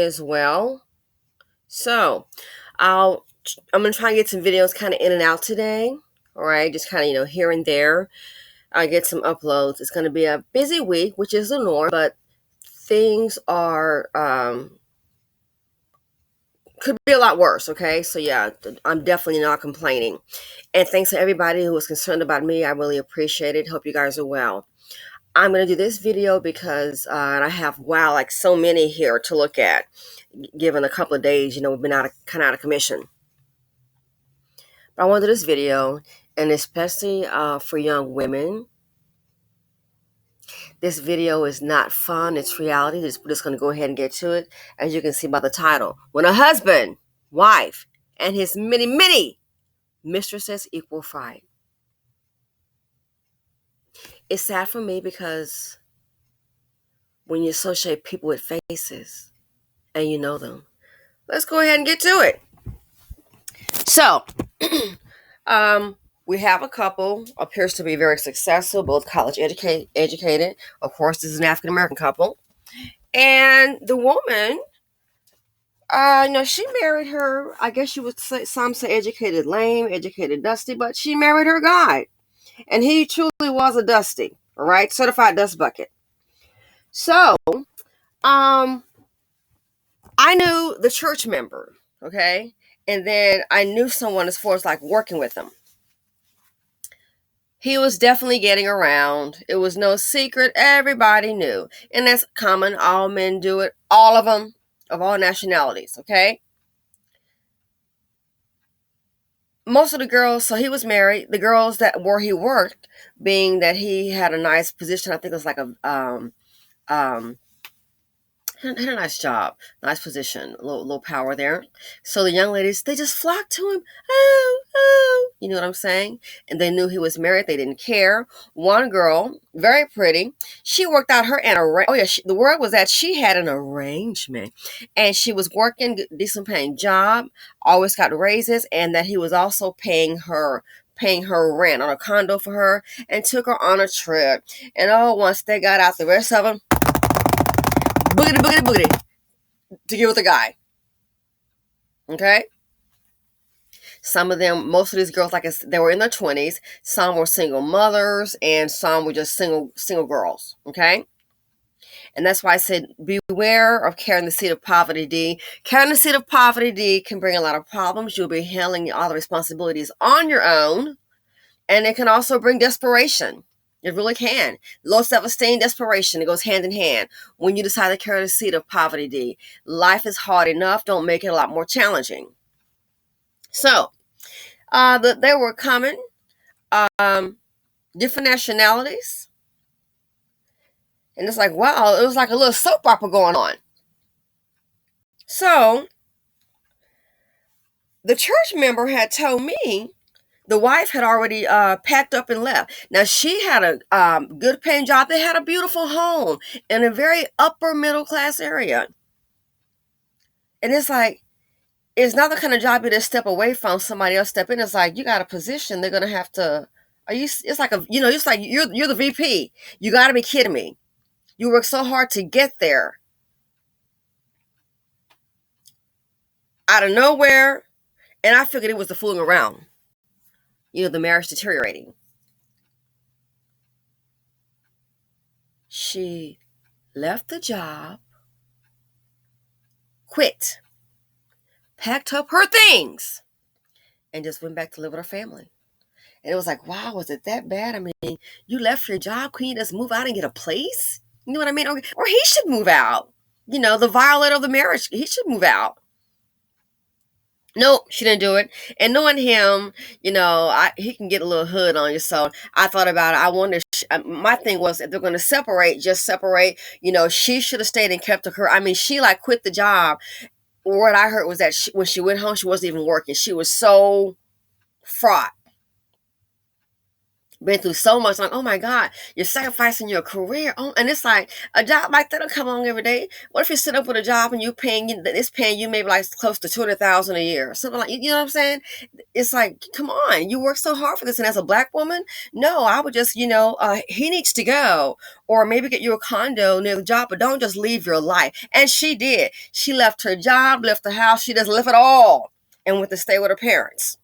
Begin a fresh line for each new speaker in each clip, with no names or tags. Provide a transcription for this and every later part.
as well. So I'm gonna try and get some videos kind of in and out today. All right, just kind of here and there. I get some uploads. It's gonna be a busy week, which is the norm, but things are could be a lot worse. Okay, so yeah, I'm definitely not complaining. And thanks to everybody who was concerned about me. I really appreciate it. Hope you guys are well. I'm going to do this video because and I have, wow, like so many here to look at, given a couple of days, we've been kind of out of commission. But I want to do this video, and especially for young women. This video is not fun. It's reality. We're just going to go ahead and get to it. As you can see by the title, when a husband, wife, and his many, many mistresses equal fright. It's sad for me because when you associate people with faces and you know them. Let's go ahead and get to it. So, we have a couple, appears to be very successful, both college educated. Of course, this is an African-American couple. And the woman, she married her, I guess you would say, some say educated lame, educated dusty, but she married her guy. And he truly was a dusty, all right? Certified dust bucket. So, I knew the church member, okay? And then I knew someone as far as like working with him. He was definitely getting around. It was no secret. Everybody knew. And that's common. All men do it. All of them, of all nationalities, okay? Most of the girls, so he was married. The girls that where he worked, being that he had a nice position, I think it was like had a nice job, nice position, a little power there. So the young ladies, they just flocked to him. Oh, you know what I'm saying? And they knew he was married. They didn't care. One girl, very pretty, she worked out her the word was that she had an arrangement, and she was working, decent paying job, always got raises, and that he was also paying her rent on a condo for her, and took her on a trip. And once they got out, the rest of them boogity to get with the guy. Okay? Some of them, most of these girls, like they were in their 20s. Some were single mothers, and some were just single girls. Okay? And that's why I said, beware of carrying the seed of poverty, D. Carrying the seed of poverty, D, can bring a lot of problems. You'll be handling all the responsibilities on your own, and it can also bring desperation. It really can. Low self-esteem, desperation, it goes hand in hand. When you decide to carry the seed of poverty, D, life is hard enough. Don't make it a lot more challenging. So, they were common, different nationalities. And it's like, wow, it was like a little soap opera going on. So, the church member had told me the wife had already packed up and left. Now, she had a good paying job. They had a beautiful home in a very upper middle class area. And it's like, it's not the kind of job you just step away from, somebody else step in. It's like, you got a position, they're going to have to, it's like it's like you're the VP. You got to be kidding me. You work so hard to get there. Out of nowhere. And I figured it was the fooling around. The marriage deteriorating. She left the job, quit, packed up her things, and just went back to live with her family. And it was like, wow, was it that bad? I mean, you left your job, couldn't you just move out and get a place? You know what I mean? Or he should move out. The violator of the marriage, he should move out. Nope, she didn't do it. And knowing him, he can get a little hood on you. So I thought about it. I wonder, my thing was, if they're going to separate, just separate. She should have stayed and kept her. I mean, she quit the job. What I heard was that when she went home, she wasn't even working. She was so fraught. been through so much, like, oh my God, you're sacrificing your career. Oh, and it's like a job like that will come along every day. What if you sit up with a job and it's paying you maybe like close to 200,000 a year or something, like, you know what I'm saying? It's like, come on, you work so hard for this. And as a black woman, no, I would just, he needs to go, or maybe get you a condo near the job, but don't just leave your life. And she did. She left her job, left the house. She just left it all and went to stay with her parents.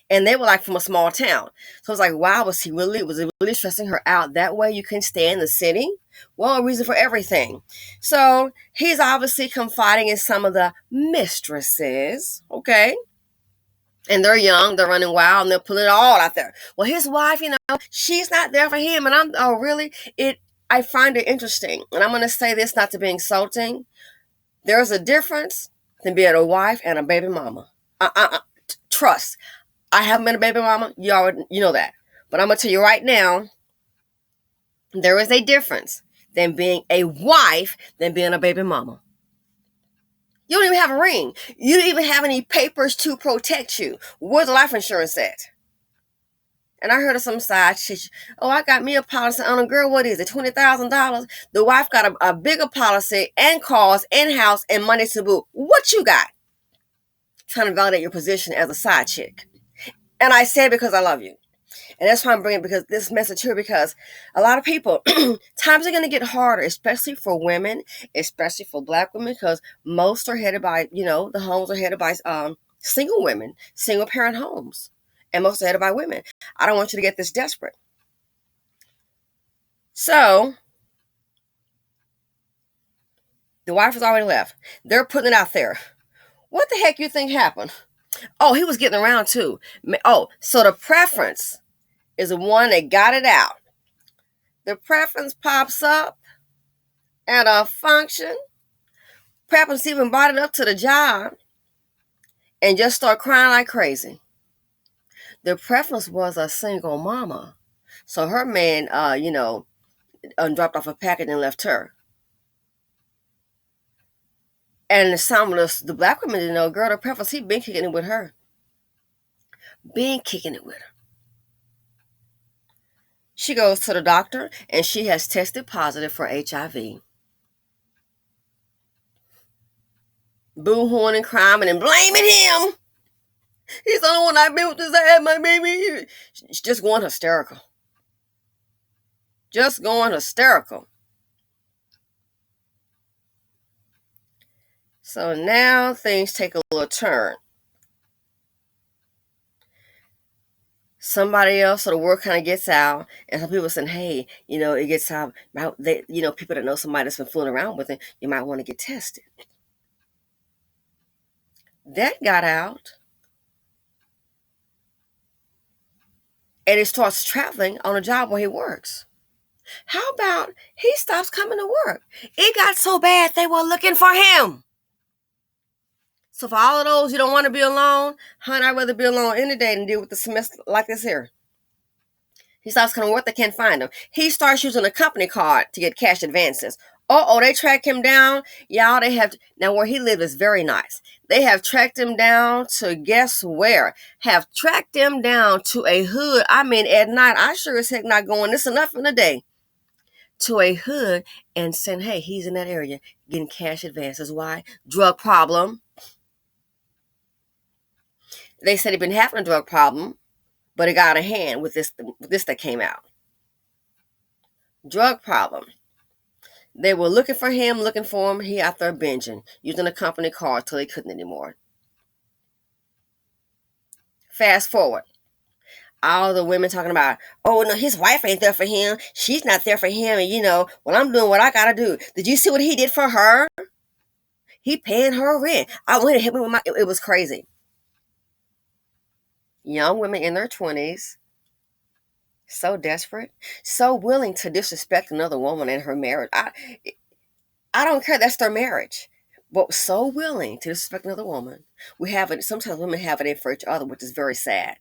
And they were like from a small town. So it's like, wow, was it really stressing her out that way? You couldn't stay in the city? Well, a reason for everything. So he's obviously confiding in some of the mistresses, okay? And they're young, they're running wild, and they're putting it all out there. Well, his wife, she's not there for him. And really? I find it interesting. And I'm going to say this not to be insulting. There's a difference than being a wife and a baby mama. Trust. I haven't been a baby mama. You know that. But I'm going to tell you right now, there is a difference than being a wife than being a baby mama. You don't even have a ring. You don't even have any papers to protect you. Where's the life insurance at? And I heard of some side shit. Oh, I got me a policy on a girl. What is it? $20,000. The wife got a bigger policy and cars, in-house, and money to boot. What you got? Trying to validate your position as a side chick. And I say it because I love you. And that's why I'm bringing this message here, because a lot of people, times are going to get harder, especially for women, especially for black women, because most are headed by, the homes are headed by single women, single parent homes, and most are headed by women. I don't want you to get this desperate. So the wife has already left. They're putting it out there. What the heck you think happened? Oh, he was getting around too. Oh, so the preference is the one that got it out. The preference pops up at a function. Preference even brought it up to the job and just start crying like crazy. The preference was a single mama. So her man, dropped off a package and left her. And some of the black women didn't know, girl, the preference, he been kicking it with her. Been kicking it with her. She goes to the doctor and she has tested positive for HIV. Boo-hooing and crying and blaming him. He's the only one I've been with since I had my baby. She's just going hysterical. Just going hysterical. So now things take a little turn. Somebody else, or the word kind of gets out, and some people saying, hey, it gets out. People that know somebody that's been fooling around with it, you might want to get tested. That got out. And he starts traveling on a job where he works. How about he stops coming to work? It got so bad they were looking for him. So for all of those, you don't want to be alone, honey, I'd rather be alone any day than deal with the semester like this here. He stops coming to work, they can't find him. He starts using a company card to get cash advances. They track him down. Y'all, now where he lives is very nice. They have tracked him down to guess where? Have tracked him down to a hood. I mean, at night, I sure as heck not going this enough in the day. To a hood and saying, hey, he's in that area getting cash advances. Why? Drug problem. They said he'd been having a drug problem, but it got out of hand with this that came out. Drug problem. They were looking for him. He out there binging, using a company card till he couldn't anymore. Fast forward. All the women talking about, oh, no, his wife ain't there for him. She's not there for him. And, I'm doing what I got to do. Did you see what he did for her? He paying her rent. I went to hit me with it was crazy. Young women in their 20s, so desperate, so willing to disrespect another woman in her marriage. I don't care. That's their marriage. But so willing to disrespect another woman. Sometimes women have it in for each other, which is very sad.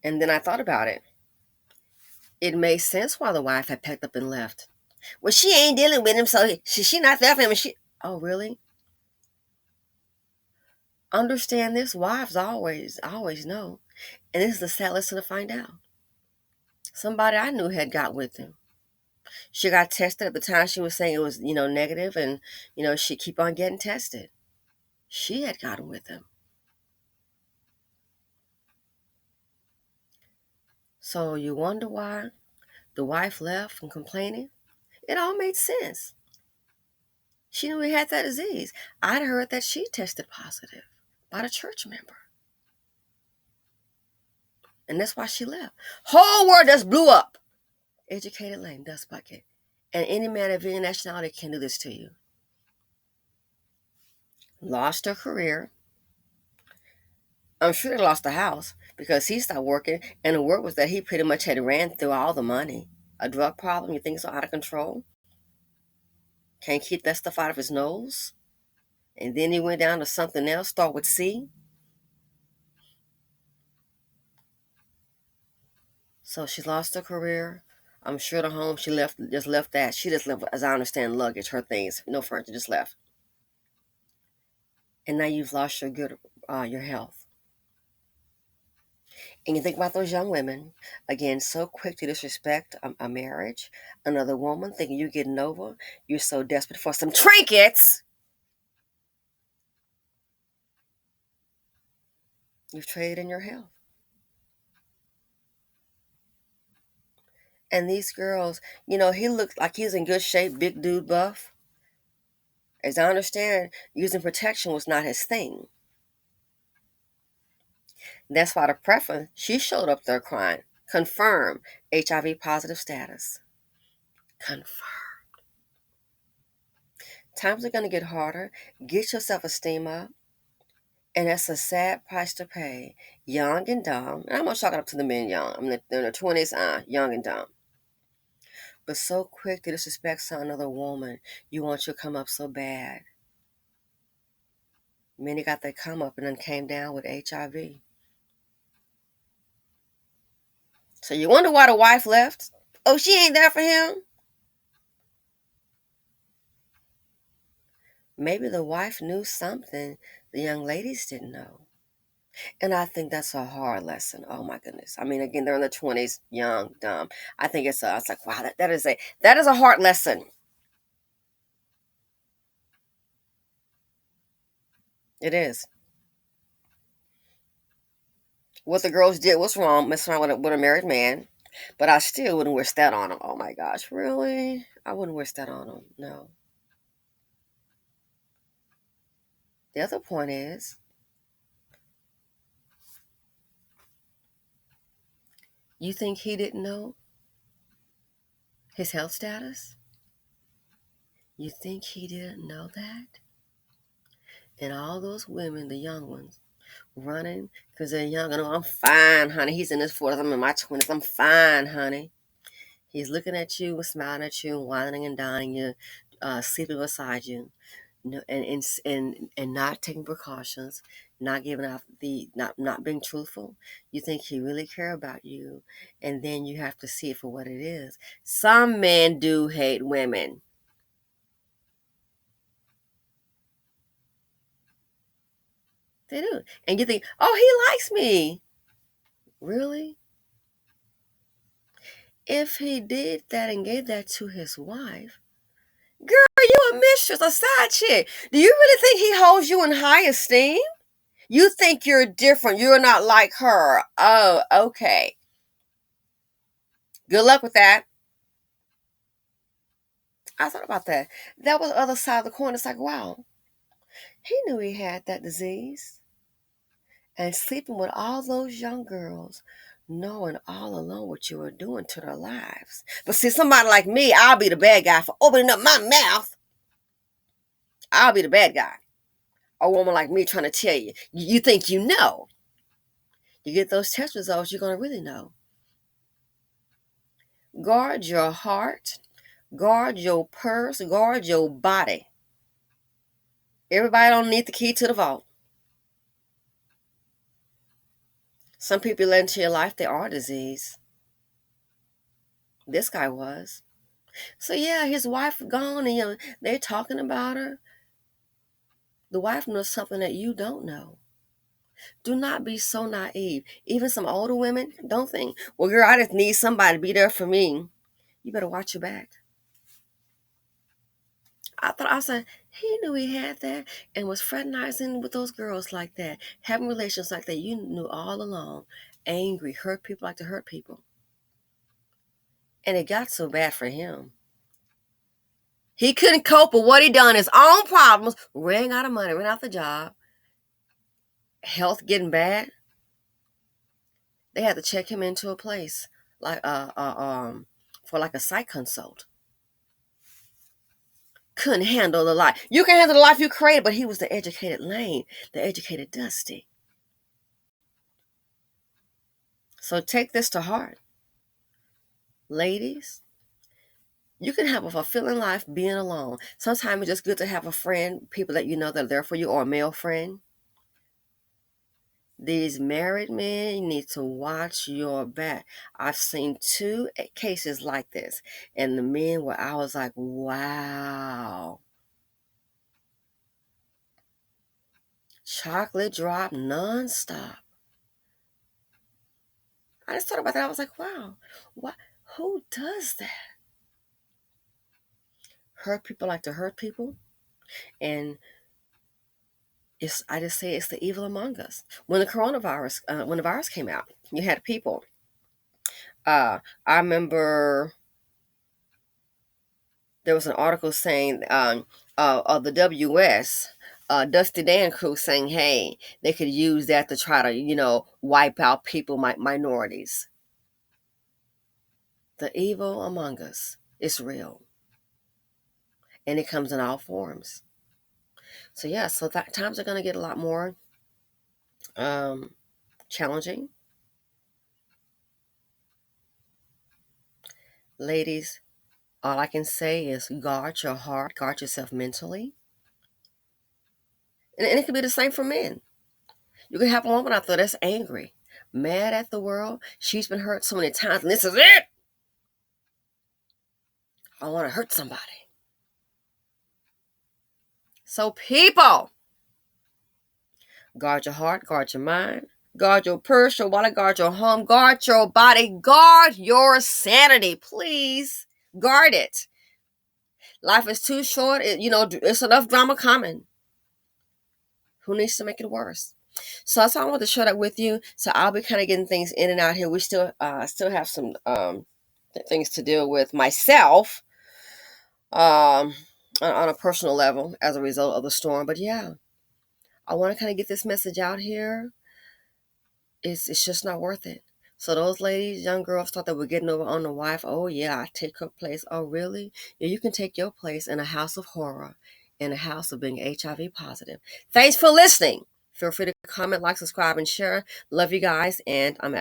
And then I thought about it. It made sense why the wife had packed up and left. Well, she ain't dealing with him, so she not there for him. Oh, really? Understand this, wives always know. And this is the sad lesson to find out. Somebody I knew had got with him. She got tested at the time. She was saying it was, negative, and, she keep on getting tested. She had gotten with him. So you wonder why the wife left and complaining? It all made sense. She knew he had that disease. I'd heard that she tested positive by the church member. And that's why she left. Whole world just blew up. Educated lame, dust bucket. And any man of any nationality can do this to you. Lost her career. I'm sure they lost the house because he stopped working. And the word was that he pretty much had ran through all the money. A drug problem, you think it's so out of control? Can't keep that stuff out of his nose? And then he went down to something else, start with C. So she lost her career. I'm sure the home she left, just left that. She just left, as I understand, luggage, her things, no furniture, just left. And now you've lost your health. And you think about those young women, again, so quick to disrespect a marriage, another woman, thinking you're getting over. You're so desperate for some trinkets. You've traded in your health. And these girls, he looked like he's in good shape, big dude, buff. As I understand, using protection was not his thing. That's why the preference, she showed up there crying. Confirm HIV positive status. Confirm. Times are going to get harder. Get your self-esteem up. And that's a sad price to pay. Young and dumb. And I'm not talking up to the men young. I'm in their 20s, young and dumb. But so quick to disrespect another woman. You want your come up so bad. Many got their come up and then came down with HIV. So you wonder why the wife left? Oh, she ain't there for him? Maybe the wife knew something the young ladies didn't know. And I think that's a hard lesson. Oh my goodness. I mean, again, they're in their 20s, young, dumb. I think it's like, wow, that is a hard lesson. It is. What the girls did was wrong, messing around with a married man. But I still wouldn't wish that on them. Oh my gosh, really? I wouldn't wish that on them. No. The other point is, you think he didn't know his health status? You think he didn't know that? And all those women, the young ones, running because they're young. And I'm fine, honey. He's in his 40s. I'm in my 20s. I'm fine, honey. He's looking at you, smiling at you, whining and dining you, sleeping beside you, and not taking precautions, not giving out not being truthful. You think he really care about you, and then you have to see it for what it is. Some men do hate women. They do. And you think, oh, he likes me. Really? If he did that and gave that to his wife, girl, you a mistress, a side chick. Do you really think he holds you in high esteem? You think you're different. You're not like her. Oh, okay. Good luck with that. I thought about that. That was the other side of the coin. It's like, wow, he knew he had that disease. And sleeping with all those young girls, knowing all along what you were doing to their lives. But see, somebody like me, I'll be the bad guy for opening up my mouth. I'll be the bad guy. A woman like me trying to tell you. You think you know. You get those test results, you're going to really know. Guard your heart. Guard your purse. Guard your body. Everybody don't need the key to the vault. Some people let into your life, they are disease. This guy was. So yeah, his wife gone and they're talking about her. The wife knows something that you don't know. Do not be so naive. Even some older women don't think, well, girl, I just need somebody to be there for me. You better watch your back. I said, he knew he had that and was fraternizing with those girls like that, having relations like that. You knew all along. Angry, hurt people like to hurt people. And it got so bad for him. He couldn't cope with what he done, his own problems, ran out of money, ran out the job, health getting bad. They had to check him into a place like for like a psych consult. Couldn't handle the life. You can handle the life you created, but he was the educated Lane, the educated Dusty. So take this to heart. Ladies, you can have a fulfilling life being alone. Sometimes it's just good to have a friend, people that you know that are there for you, or a male friend. These married men need to watch your back. I've seen 2 cases like this, and the men where I was like, wow. Chocolate drop nonstop. I just thought about that. I was like, wow, what? Who does that? Hurt people like to hurt people, and I just say it's the evil among us. When when the virus came out, you had people. I remember there was an article saying of the WS. Dusty Dan crew saying, hey, they could use that to try to, wipe out people, minorities. The evil among us is real. And it comes in all forms. So, yeah, so times are going to get a lot more challenging. Ladies, all I can say is guard your heart, guard yourself mentally. And it can be the same for men. You can have a woman out there that's angry, mad at the world. She's been hurt so many times, and this is it. I want to hurt somebody. So people, guard your heart, guard your mind, guard your purse, your wallet, guard your home, guard your body, guard your sanity. Please guard it. Life is too short. It's enough drama coming. Who needs to make it worse? So that's all I wanted to share that with you. So I'll be kind of getting things in and out here. We still have some things to deal with myself on a personal level as a result of the storm. But yeah, I want to kind of get this message out here. It's just not worth it. So those ladies, young girls, thought they were getting over on the wife. Oh yeah, I take her place. Oh really? Yeah, you can take your place in a house of horror, in a house of being HIV positive. Thanks for listening. Feel free to comment, like, subscribe, and share. Love you guys, and I'm out.